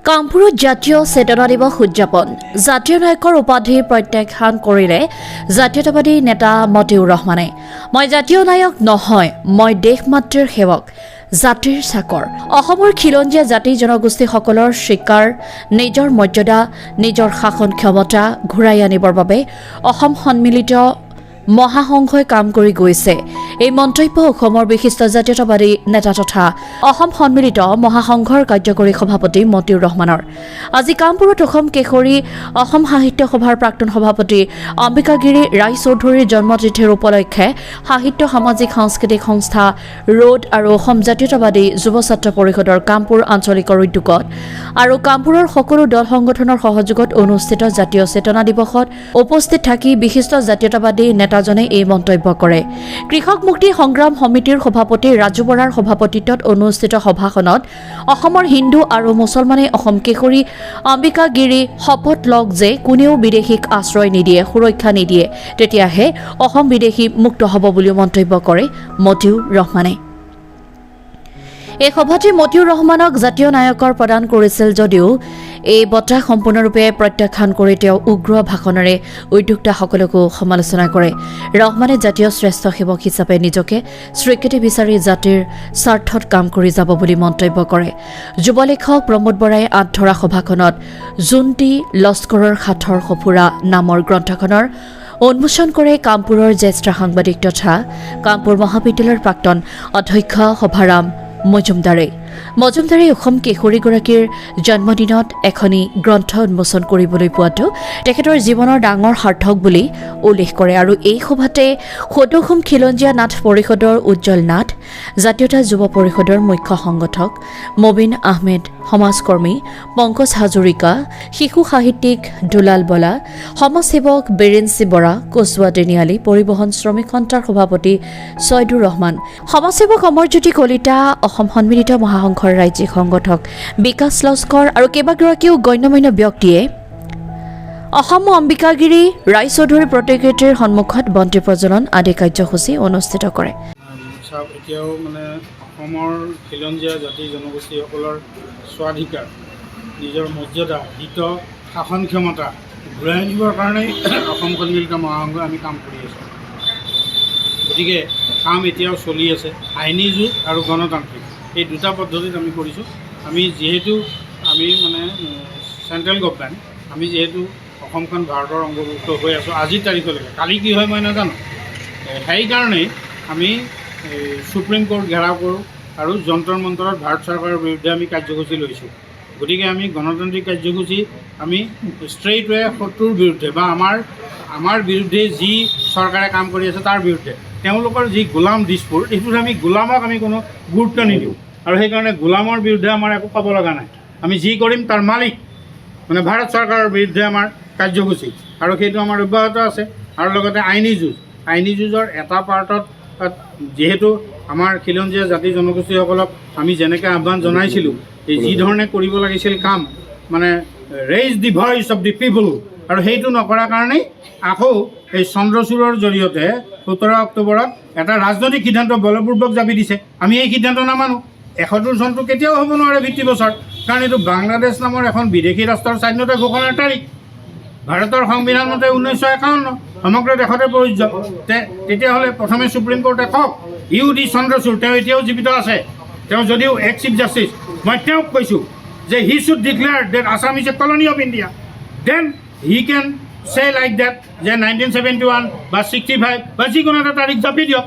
কামপুৰত জাতীয় চেতনা দিৱস উদযাপন জাতীয় নায়কৰ উপাধি প্ৰত্যাখ্যান কৰিলে জাতীয়তাবাদী নেতা মতিউৰ ৰহমানে মই জাতীয় নায়ক নহয় মই দেশ মাতৃৰ সেৱক জাতিৰ চাকৰ অসমৰ খিলঞ্জীয়া জাতি জনগোষ্ঠীসকলৰ স্বীকাৰ নিজৰ মৰ্যাদা নিজৰ শাসন ক্ষমতা ঘূৰাই আনিবৰ বাবে অসম সন্মিলিত মহাসংঘই কাম কৰি গৈছে এই মন্তব্য অসমৰ বিশিষ্ট জাতীয়তাবাদী নেতা তথা অসম সন্মিলিত মহাসংঘৰ কাৰ্যকৰী সভাপতি মতিউৰ ৰহমানৰ আজি কামপুৰত অসম কেশৰী অসম সাহিত্য সভাৰ প্ৰাক্তন সভাপতি অম্বিকাগিৰি ৰায়চৌধুৰীৰ জন্মতিথিৰ উপলক্ষে সাহিত্য সামাজিক সাংস্কৃতিক সংস্থা ৰোড আৰু অসম জাতীয়তাবাদী যুৱ ছাত্ৰ পৰিষদৰ কামপুৰ আঞ্চলিকৰ উদ্যোগত আৰু কামপুৰৰ সকলো দল সংগঠনৰ সহযোগত অনুষ্ঠিত জাতীয় চেতনা দিৱসত উপস্থিত থাকি বিশিষ্ট জাতীয়তাবাদী নেতাজনে এই মন্তব্য কৰে কৃষক মুক্তি সংগ্ৰাম সমিতিৰ সভাপতি ৰাজু বৰাৰ সভাপতিত্বত অনুষ্ঠিত সভাখনত অসমৰ হিন্দু আৰু মুছলমানে অসম কেশৰী অম্বিকাগিৰি শপত লওক যে কোনেও বিদেশীক আশ্ৰয় নিদিয়ে সুৰক্ষা নিদিয়ে তেতিয়াহে অসম বিদেশী মুক্ত হ'ব বুলি মন্তব্য কৰে মতিউৰ ৰহমানে এই সভাতে মতিউৰ ৰহমানক জাতীয় নায়কৰ প্ৰদান কৰিছিল যদিও এই বঁটা সম্পূৰ্ণৰূপে প্ৰত্যাখ্যান কৰি তেওঁ উগ্ৰ ভাষণেৰে উদ্যোক্তাসকলকো সমালোচনা কৰে ৰহমানে জাতীয় শ্ৰেষ্ঠ সেৱক হিচাপে নিজকে স্বীকৃতি বিচাৰি জাতিৰ স্বাৰ্থত কাম কৰি যাব বুলি মন্তব্য কৰে যুৱ লেখক প্ৰমোদ বৰাই আঁতধৰা সভাখনত জোনটি লস্কৰৰ সাঁথৰ সফুৰা নামৰ গ্ৰন্থখনৰ উন্মোচন কৰে কামপুৰৰ জ্যেষ্ঠ সাংবাদিক তথা কামপুৰ মহাবিদ্যালয়ৰ প্ৰাক্তন অধ্যক্ষ সভাৰাম মজুমদাৰে অসম কেশৰীগৰাকীৰ জন্মদিনত এখনি গ্ৰন্থ উন্মোচন কৰিবলৈ পোৱাটো তেখেতৰ জীৱনৰ ডাঙৰ সাৰ্থক বুলি উল্লেখ কৰে আৰু এই সভাতে সদৌসম খিলঞ্জীয়া নাথ পৰিষদৰ উজ্জ্বল নাথ জাতীয়তা যুৱ পৰিষদৰ মুখ্য সংগঠক মবিন আহমেদ সমাজকৰ্মী পংকজ হাজৰিকা শিশু সাহিত্যিক দুলাল বলা সমাজসেৱক বীৰেঞ্চি বৰা কচুৱা তিনিআলি পৰিবহণ শ্ৰমিক সন্থাৰ সভাপতি ছয়দুৰ ৰহমান সমাজসেৱক অমৰজ্যোতি কলিতা অসম সন্মিলিত মহাসংঘৰ ৰাজ্যিক সংগঠক বিকাশ লস্কৰ আৰু কেইবাগৰাকীও গণ্যমান্য ব্যক্তিয়ে অসম অম্বিকাগিৰি ৰায়চৌধুৰী প্ৰতিকৃতিৰ সন্মুখত বন্তি প্ৰজ্বলন আদি কাৰ্যসূচী অনুষ্ঠিত কৰে এতিয়াও অসমৰ খিলঞ্জীয়া জাতি জনগোষ্ঠীসকলৰ স্বাধিকাৰ নিজৰ মৰ্যাদা হিত শাসন ক্ষমতা ঘূৰাই আনিবৰ কাৰণে অসম সন্মিলিত মহাসংঘই আমি কাম কৰি আছোঁ গতিকে কাম এতিয়াও চলি আছে আইনী যুগ আৰু গণতান্ত্ৰিক এই দুটা পদ্ধতিত আমি কৰিছোঁ আমি যিহেতু চেণ্ট্ৰেল গভৰ্ণমেণ্ট আমি যিহেতু অসমখন ভাৰতৰ অন্তৰ্ভুক্ত হৈ আছোঁ আজিৰ তাৰিখলৈকে কালি কি হয় মই নাজানো সেইকাৰণেই আমি সুপ্ৰিম কোৰ্ট ঘেৰাও কৰোঁ আৰু যন্তৰ মন্তৰত ভাৰত চৰকাৰৰ বিৰুদ্ধে আমি কাৰ্যসূচী লৈছোঁ গতিকে আমি গণতান্ত্ৰিক কাৰ্যসূচী আমি ষ্ট্ৰেইট ৱে শত্ৰুৰ বিৰুদ্ধে বা আমাৰ বিৰুদ্ধে যি চৰকাৰে কাম কৰি আছে তাৰ বিৰুদ্ধে তেওঁলোকৰ যি গোলাম দিছপুৰ এইটোত আমি গোলামক আমি কোনো গুৰুত্ব নিদিওঁ আৰু সেইকাৰণে গোলামৰ বিৰুদ্ধে আমাৰ একো ক'ব লগা নাই আমি যি কৰিম তাৰ মালিক ভাৰত চৰকাৰৰ বিৰুদ্ধে আমাৰ কাৰ্যসূচী আৰু সেইটো আমাৰ অব্যাহত আছে আৰু লগতে আইনী যুঁজৰ এটা পাৰ্টত যিহেতু আমাৰ খিলঞ্জীয়া জাতি জনগোষ্ঠীসকলক আমি যেনেকৈ আহ্বান জনাইছিলোঁ এই যি ধৰণে কৰিব লাগিছিল কাম raise the voice of the people আৰু সেইটো নকৰাৰ কাৰণেই আকৌ এই চন্দ্ৰচূড়ৰ জৰিয়তে 17 অক্টোবৰত এটা ৰাজনৈতিক সিদ্ধান্ত বলপূৰ্বক জাপি দিছে আমি এই সিদ্ধান্ত নামানো 71 চনটো কেতিয়াও হ'ব নোৱাৰে ভিত্তিবছৰ কাৰণ এইটো বাংলাদেশ নামৰ এখন বিদেশী ৰাষ্ট্ৰৰ স্বাধীনতা ঘোষণাৰ তাৰিখ ভাৰতৰ সংবিধান মতে 1951 সমগ্ৰ দেশতে প্ৰযোজ্য তেতিয়াহ'লে প্ৰথমে সুপ্ৰিম কোৰ্টে কওক ইউ ডি চন্দ্ৰচূড় তেওঁ এতিয়াও জীৱিত আছে তেওঁ যদিও এক্স চিফ জাষ্টিছ মই তেওঁক কৈছোঁ যে he should declare that Assam is a colony of India then he can say like date যে 1971 বা 65 বা যিকোনো এটা তাৰিখ জাপি দিয়ক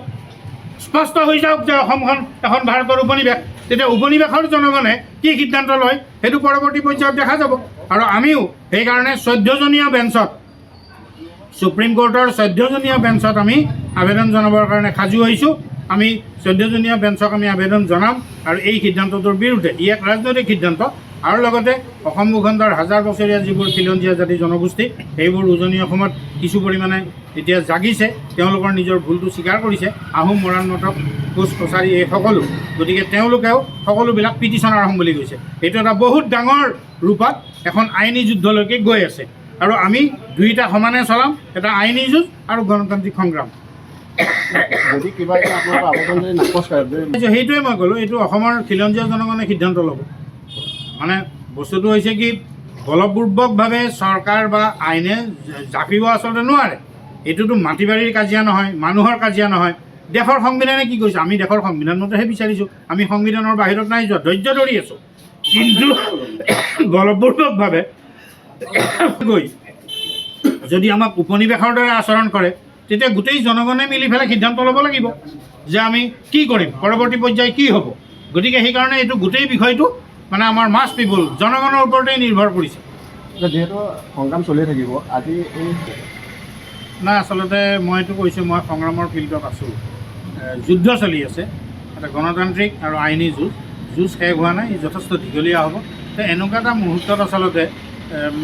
স্পষ্ট হৈ যাওক যে অসমখন এখন ভাৰতৰ উপনিৱেশ তেতিয়া উপনিৱেশৰ জনগণে কি সিদ্ধান্ত লয় সেইটো পৰৱৰ্তী পৰ্যায়ত দেখা যাব আৰু আমিও সেইকাৰণে 14জনীয়া বেঞ্চত সুপ্ৰিম কোৰ্টৰ 14জনীয়া বেঞ্চত আমি আবেদন জনাবৰ কাৰণে সাজু হৈছোঁ আমি 14জনীয়া বেঞ্চক আমি আবেদন জনাম আৰু এই সিদ্ধান্তটোৰ বিৰুদ্ধে ই এক ৰাজনৈতিক সিদ্ধান্ত আৰু লগতে অসম ভূখণ্ডৰ হাজাৰ বছৰীয়া যিবোৰ খিলঞ্জীয়া জাতি জনগোষ্ঠী সেইবোৰ উজনি অসমত কিছু পৰিমাণে এতিয়া জাগিছে তেওঁলোকৰ নিজৰ ভুলটো স্বীকাৰ কৰিছে আহোম মৰাণ মটক কোচ কছাৰী এই সকলো গতিকে তেওঁলোকেও সকলোবিলাক পিটিশ্যন আৰম্ভ বুলি কৈছে এইটো এটা বহুত ডাঙৰ ৰূপত এখন আইনী যুদ্ধলৈকে গৈ আছে আৰু আমি দুইটা সমানে চলাম এটা আইনী যুঁজ আৰু গণতান্ত্ৰিক সংগ্ৰাম যদি কিবা আপোনালোকৰ আবেদন যদি নাকচ কৰে সেইটোৱে মই ক'লোঁ এইটো অসমৰ খিলঞ্জীয়া জনগণে সিদ্ধান্ত ল'ব বস্তুটো হৈছে কি বলপূৰ্বকভাৱে চৰকাৰ বা আইনে জাপিব আচলতে নোৱাৰে। এইটোতো মাটি বাৰীৰ কাজিয়া নহয়, মানুহৰ কাজিয়া নহয়। দেশৰ সংবিধানে কি কৈছে? আমি দেশৰ সংবিধান মতেহে বিচাৰিছোঁ। আমি সংবিধানৰ বাহিৰত নাই যোৱা, ধৈৰ্য ধৰি আছোঁ। কিন্তু বলপূৰ্বকভাৱে গৈ যদি আমাক উপনিৱেশৰ দৰে আচৰণ কৰে, তেতিয়া গোটেই জনগণে মিলি পেলাই সিদ্ধান্ত ল'ব লাগিব যে আমি কি কৰিম, পৰৱৰ্তী পৰ্যায় কি হ'ব। গতিকে সেইকাৰণে এইটো গোটেই বিষয়টো মানে আমাৰ মাছ পিপুল জনগণৰ ওপৰতেই নিৰ্ভৰ কৰিছে। যিহেতু সংগ্ৰাম চলি থাকিব, আজি এই নাই, আচলতে মইতো কৈছোঁ মই সংগ্ৰামৰ ফিল্ডত আছোঁ। যুদ্ধ চলি আছে, এটা গণতান্ত্ৰিক আৰু আইনী যুঁজ শেষ হোৱা নাই, যথেষ্ট দীঘলীয়া হ'ব। তো এনেকুৱা এটা মুহূৰ্তত আচলতে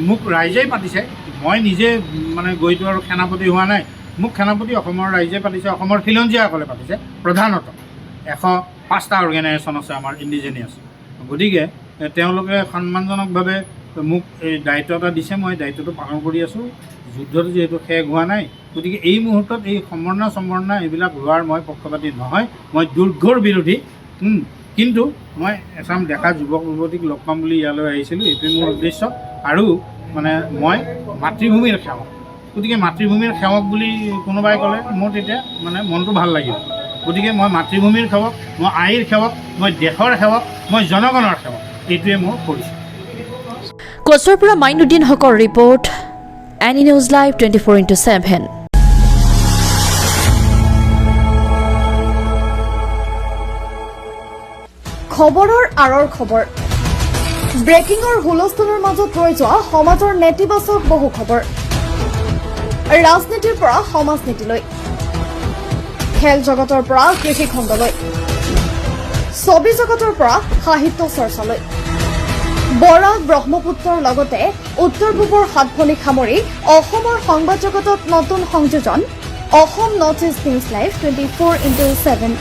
মোক ৰাইজেই পাতিছে, মই নিজে মানে গৈতো আৰু সেনাপতি হোৱা নাই। মোক সেনাপতি অসমৰ ৰাইজে পাতিছে, অসমৰ খিলঞ্জীয়াসকলে পাতিছে। প্ৰধানত 105টা অৰ্গেনাইজেশ্যন আছে আমাৰ ইণ্ডিজিনিয়াছ। গতিকে তেওঁলোকে সন্মানজনকভাৱে মোক এই দায়িত্ব এটা দিছে, মই দায়িত্বটো পালন কৰি আছোঁ। যুদ্ধটো যিহেতু শেষ হোৱা নাই, গতিকে এই মুহূৰ্তত এই সম্বৰ্ণা এইবিলাক লোৱাৰ মই পক্ষপাতি নহয়, মই দুৰ্ঘৰ বিৰোধী। কিন্তু মই এচাম ডেকা যুৱক যুৱতীক লগ পাম বুলি ইয়ালৈ আহিছিলোঁ, এইটোৱে মোৰ উদ্দেশ্য। আৰু মানে মই মাতৃভূমিৰ সেৱক, গতিকে মাতৃভূমিৰ সেৱক বুলি কোনোবাই ক'লে মোৰ তেতিয়া মানে মনটো ভাল লাগিব। গতিকে মই মাতৃভূমিৰ সেৱক, মই আইৰ সেৱক, মই দেশৰ সেৱক, মই জনগণৰ সেৱক, এইটোৱে মোৰ পৰিচয়। কোচৰ পৰা মাইনুদ্দিন হকৰ ৰিপৰ্ট, এনি নিউজ লাইভ 24/7। খবৰৰ আঁৰৰ খবৰ, ব্ৰেকিঙৰ হুলস্থুলৰ মাজত ৰৈ যোৱা সমাজৰ নেতিবাচক বহু খবৰ, ৰাজনীতিৰ পৰা সমাজনীতিলৈ, খেল জগতৰ পৰা কৃষি খণ্ডলৈ, ছবি জগতৰ পৰা সাহিত্য চৰ্চালৈ, বৰাক ব্ৰহ্মপুত্ৰৰ লগতে উত্তৰ পূবৰ সাতভনীক সামৰি অসমৰ সংবাদ জগতত নতুন সংযোজন, Assam north east news live 24/7।